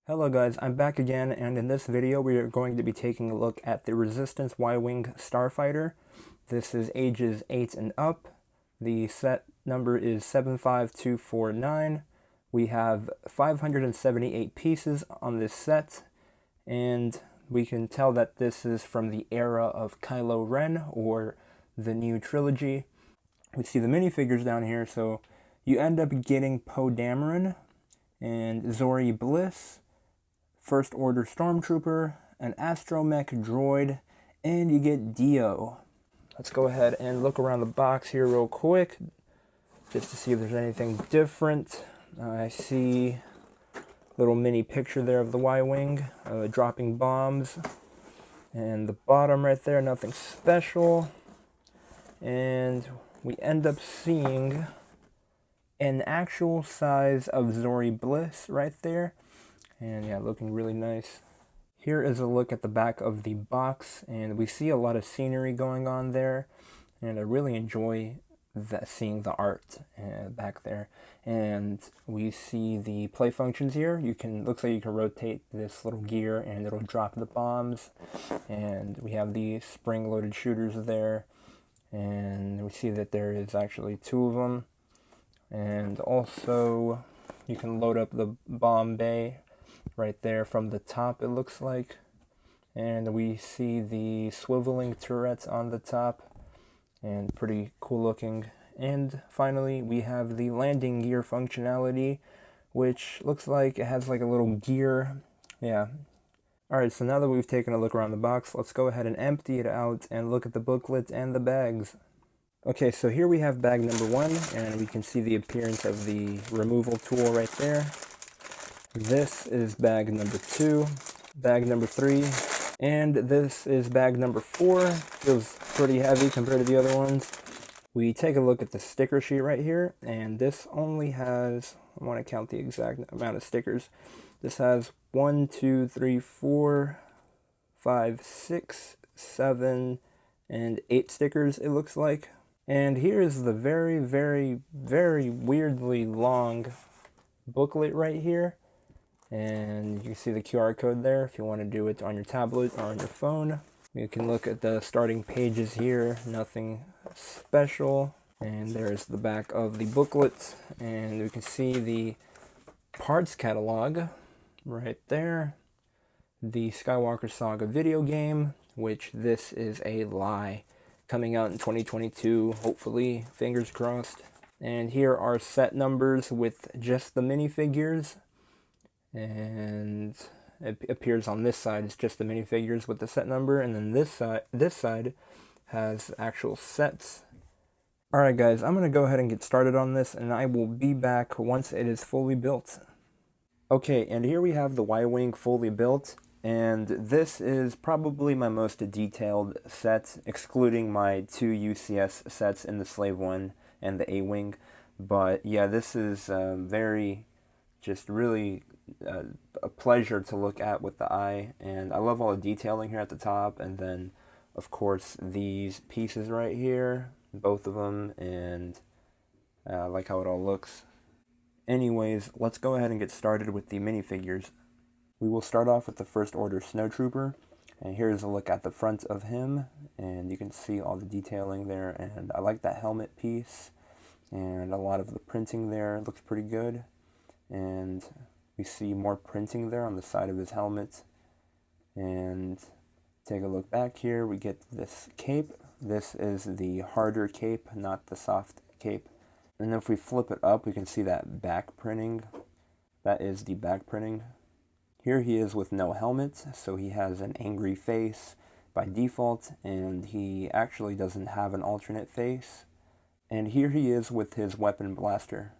Hello guys, I'm back again, and in this video we are going to be taking a look at the Resistance Y-Wing Starfighter. This is ages 8 and up. The set number is 75249. We have 578 pieces on this set, and we can tell that this is from the era of Kylo Ren, or the new trilogy. We see the minifigures down here, so you end up getting Poe Dameron and Zori Bliss, First Order Stormtrooper, an astromech droid, and you get Dio. Let's go ahead and look around the box here real quick, just to see if there's anything different. I see a little mini picture there of the Y-Wing dropping bombs, and the bottom right there, nothing special. And we end up seeing an actual size of Zori Bliss right there. And yeah, looking really nice. Here is a look at the back of the box, and we see a lot of scenery going on there, and I really enjoy seeing the art back there. And we see the play functions here. Looks like you can rotate this little gear and it'll drop the bombs, and we have the spring-loaded shooters there, and we see that there is actually 2 of them, and also you can load up the bomb bay right there from the top, it looks like. And we see the swiveling turrets on the top, and pretty cool looking. And finally we have the landing gear functionality, which looks like it has like a little gear. Yeah. Alright, so now that we've taken a look around the box, let's go ahead and empty it out and look at the booklet and the bags. Okay, so here we have bag number 1, and we can see the appearance of the removal tool right there. This is bag number 2, bag number 3, and this is bag number 4. Feels pretty heavy compared to the other ones. We take a look at the sticker sheet right here, and this only has, I want to count the exact amount of stickers. This has 1, 2, 3, 4, 5, 6, 7, and 8 stickers, it looks like. And here is the very, very, very weirdly long booklet right here. And you can see the QR code there if you want to do it on your tablet or on your phone. You can look at the starting pages here, nothing special. And there's the back of the booklet, and we can see the parts catalog right there. The Skywalker Saga video game, which this is a lie, coming out in 2022, hopefully, fingers crossed. And here are set numbers with just the minifigures. And it appears on this side, it's just the minifigures with the set number, and then this side has actual sets. Alright guys, I'm going to go ahead and get started on this, and I will be back once it is fully built. Okay, and here we have the Y-Wing fully built, and this is probably my most detailed set, excluding my 2 UCS sets in the Slave 1 and the A-Wing. But yeah, this is just really a pleasure to look at with the eye, and I love all the detailing here at the top, and then of course these pieces right here, both of them, and I like how it all looks. Anyways, let's go ahead and get started with the minifigures. We will start off with the First Order Snowtrooper, and here's a look at the front of him, and you can see all the detailing there, and I like that helmet piece, and a lot of the printing there looks pretty good. And we see more printing there on the side of his helmet. And take a look back here, we get this cape. This is the harder cape, not the soft cape. And if we flip it up, we can see that back printing. That is the back printing. Here he is with no helmet, so he has an angry face by default, and he actually doesn't have an alternate face. And here he is with his weapon blaster.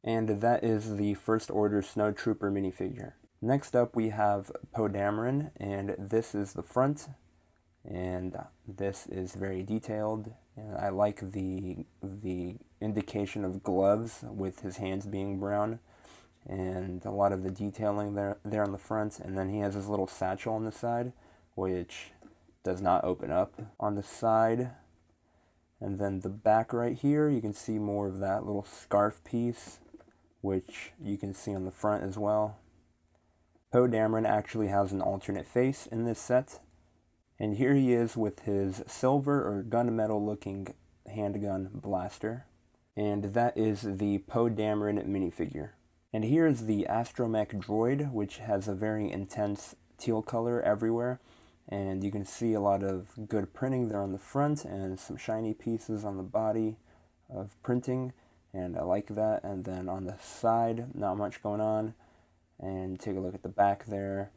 And that is the First Order Snowtrooper minifigure. Next up we have Poe Dameron, and this is the front, and this is very detailed, and I like the indication of gloves with his hands being brown, and a lot of the detailing there on the front. And then he has his little satchel on the side, which does not open up on the side. And then the back right here, you can see more of that little scarf piece, which you can see on the front as well. Poe Dameron actually has an alternate face in this set, and here he is with his silver or gunmetal looking handgun blaster, and that is the Poe Dameron minifigure. And here is the astromech droid, which has a very intense teal color everywhere, and you can see a lot of good printing there on the front and some shiny pieces on the body of printing, and I like that. And then on the side, not much going on, and take a look at the back there,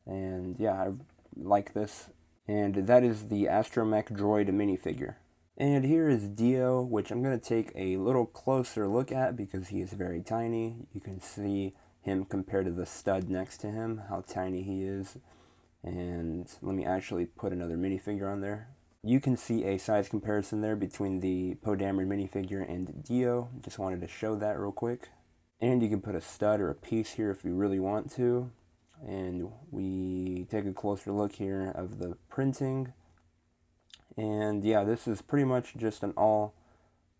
and yeah, I like this. And that is the astromech droid minifigure. And here is Dio, which I'm going to take a little closer look at because he is very tiny. You can see him compared to the stud next to him, how tiny he is. And let me actually put another minifigure on there. You can see a size comparison there between the Poe Dameron minifigure and Dio. Just wanted to show that real quick. And you can put a stud or a piece here if you really want to. And we take a closer look here of the printing. And yeah, this is pretty much just an all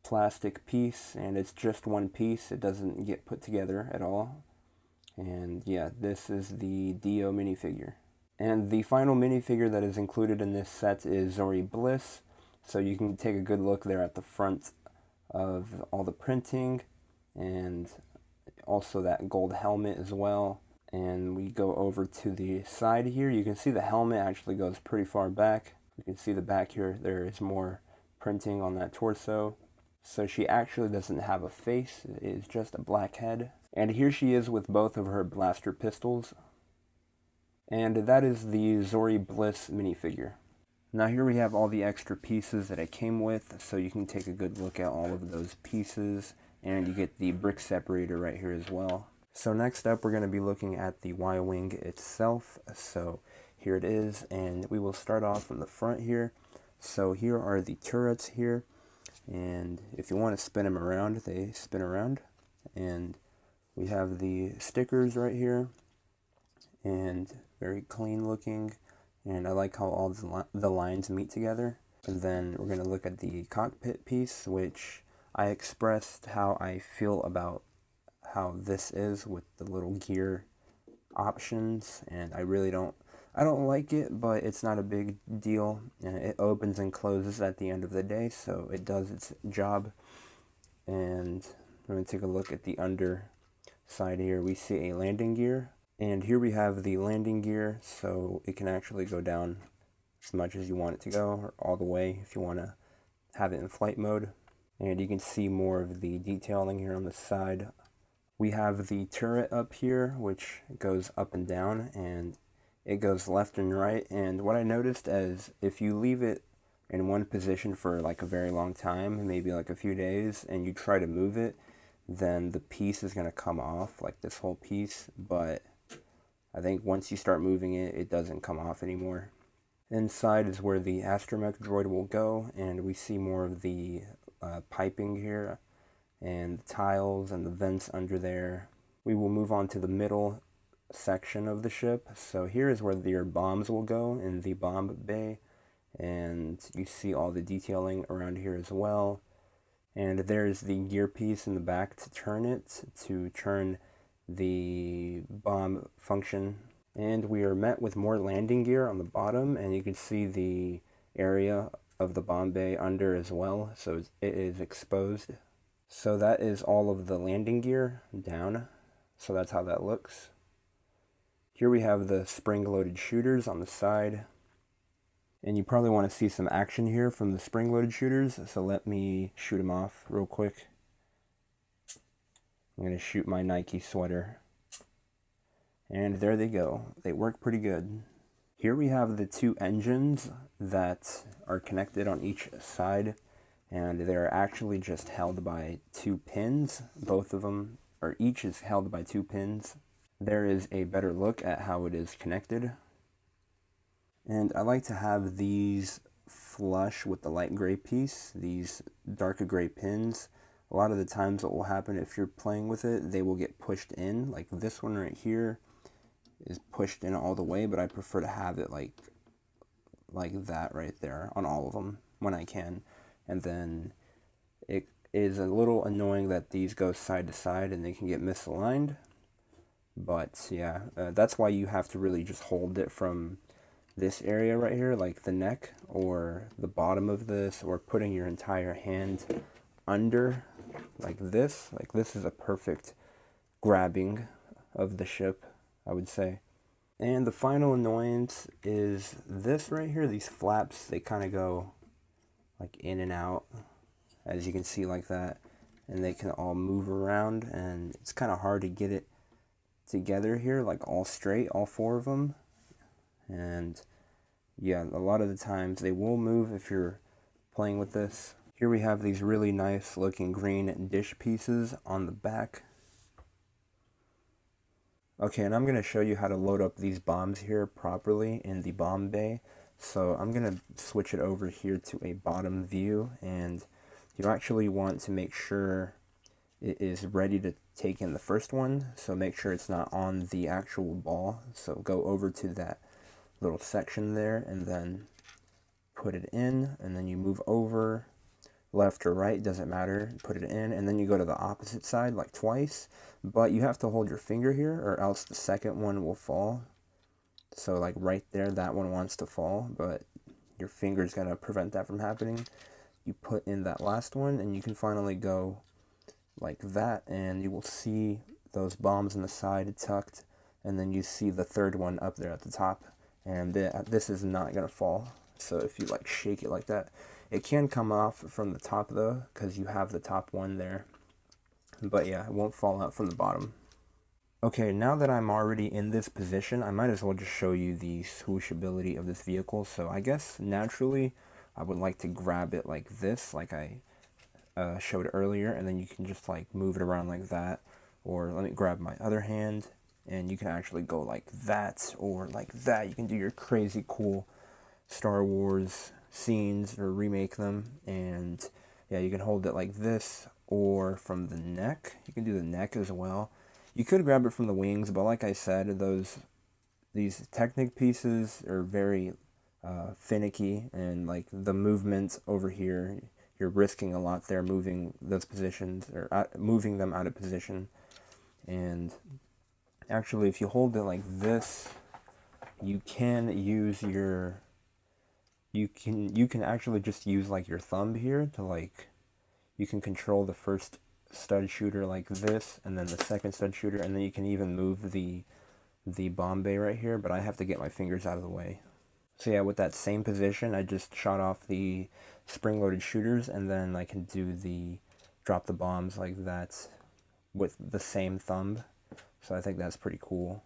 plastic piece, and it's just one piece. It doesn't get put together at all. And yeah, this is the Dio minifigure. And the final minifigure that is included in this set is Zori Bliss. So you can take a good look there at the front of all the printing, and also that gold helmet as well. And we go over to the side here. You can see the helmet actually goes pretty far back. You can see the back here, there is more printing on that torso. So she actually doesn't have a face, it is just a black head. And here she is with both of her blaster pistols. And that is the Zori Bliss minifigure. Now here we have all the extra pieces that it came with, so you can take a good look at all of those pieces, and you get the brick separator right here as well. So next up we're going to be looking at the Y-Wing itself. So here it is, and we will start off from the front here. So here are the turrets here, and if you want to spin them around, they spin around. And we have the stickers right here, and very clean looking, and I like how all the lines meet together. And then we're going to look at the cockpit piece, which I expressed how I feel about how this is with the little gear options, and I don't like it, but it's not a big deal, and it opens and closes at the end of the day, so it does its job. And I'm going to take a look at the under side here. We see a landing gear, and here we have the landing gear, so it can actually go down as much as you want it to go, or all the way if you want to have it in flight mode. And you can see more of the detailing here on the side. We have the turret up here, which goes up and down, and it goes left and right. And what I noticed is if you leave it in one position for like a very long time, maybe like a few days, and you try to move it, then the piece is going to come off, like this whole piece. But I think once you start moving it, it doesn't come off anymore. Inside is where the astromech droid will go, and we see more of the piping here, and the tiles and the vents under there. We will move on to the middle section of the ship. So here is where your bombs will go in the bomb bay, and you see all the detailing around here as well. And there's the gear piece in the back to turn the bomb function. And we are met with more landing gear on the bottom, and you can see the area of the bomb bay under as well, so it is exposed. So that is all of the landing gear down, so that's how that looks. Here we have the spring-loaded shooters on the side, and you probably want to see some action here from the spring-loaded shooters, so let me shoot them off real quick. I'm going to shoot my Nike sweater, and there they go. They work pretty good. Here we have the two engines that are connected on each side, and they're actually just held by two pins. Both of them, or each is held by two pins. There is a better look at how it is connected. And I like to have these flush with the light gray piece, these darker gray pins. A lot of the times what will happen if you're playing with it, they will get pushed in. Like this one right here is pushed in all the way, but I prefer to have it like that right there on all of them when I can. And then it is a little annoying that these go side to side and they can get misaligned. But yeah, that's why you have to really just hold it from this area right here, like the neck or the bottom of this, or putting your entire hand under like this. Like this is a perfect grabbing of the ship, I would say. And the final annoyance is this right here. These flaps, they kind of go like in and out, as you can see, like that, and they can all move around, and it's kind of hard to get it together here, like all straight, all four of them. And yeah, a lot of the times they will move if you're playing with this. Here we have these really nice looking green dish pieces on the back. Okay, and I'm going to show you how to load up these bombs here properly in the bomb bay. So I'm going to switch it over here to a bottom view, and you actually want to make sure it is ready to take in the first one. So make sure it's not on the actual ball. So go over to that little section there and then put it in, and then you move over left or right, doesn't matter, put it in, and then you go to the opposite side like twice, but you have to hold your finger here or else the second one will fall. So like right there, that one wants to fall, but your finger's gonna prevent that from happening. You put in that last one and you can finally go like that, and you will see those bombs on the side tucked, and then you see the third one up there at the top, and this is not gonna fall. So if you like shake it like that, it can come off from the top though, because you have the top one there, but yeah, it won't fall out from the bottom. Okay, now that I'm already in this position, I might as well just show you the swooshability of this vehicle. So I guess naturally I would like to grab it like this, like I showed earlier, and then you can just like move it around like that, or let me grab my other hand and you can actually go like that or like that. You can do your crazy cool Star Wars scenes or remake them, and yeah, you can hold it like this, or from the neck. You can do the neck as well. You could grab it from the wings, but like I said, these Technic pieces are very finicky, and like the movement over here, you're risking a lot there, moving those positions or moving them out of position. And actually, if you hold it like this, you can use your you can actually just use like your thumb here to like, you can control the first stud shooter like this, and then the second stud shooter, and then you can even move the bomb bay right here, but I have to get my fingers out of the way. So yeah, with that same position, I just shot off the spring-loaded shooters, and then I can do the drop the bombs like that with the same thumb. So I think that's pretty cool.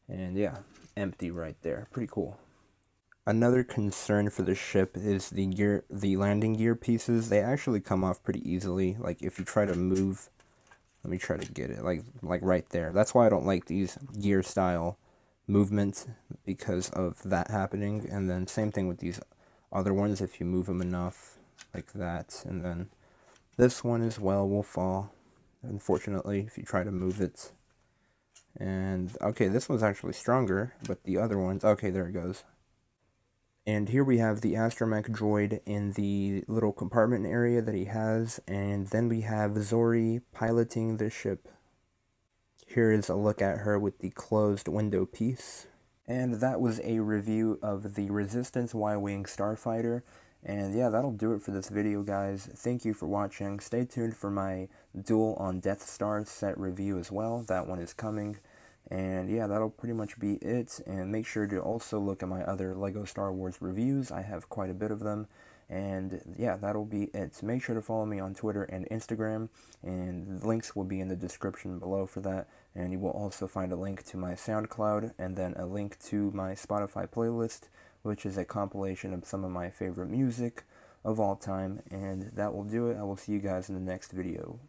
And yeah, empty right there. Pretty cool. Another concern for the ship is the landing gear pieces. They actually come off pretty easily. Like if you try to move, let me try to get it like right there. That's why I don't like these gear style movements, because of that happening. And then same thing with these other ones. If you move them enough like that, and then this one as well will fall, unfortunately, if you try to move it. And okay, this one's actually stronger, but the other ones, okay, there it goes. And here we have the astromech droid in the little compartment area that he has, and then we have Zori piloting the ship. Here is a look at her with the closed window piece. And that was a review of the Resistance Y-Wing Starfighter. And yeah, that'll do it for this video, guys. Thank you for watching. Stay tuned for my Duel on Death Star set review as well. That one is coming. And yeah, that'll pretty much be it. And make sure to also look at my other LEGO Star Wars reviews. I have quite a bit of them. And yeah, that'll be it. Make sure to follow me on Twitter and Instagram, and the links will be in the description below for that. And you will also find a link to my SoundCloud, and then a link to my Spotify playlist, which is a compilation of some of my favorite music of all time. And that will do it. I will see you guys in the next video.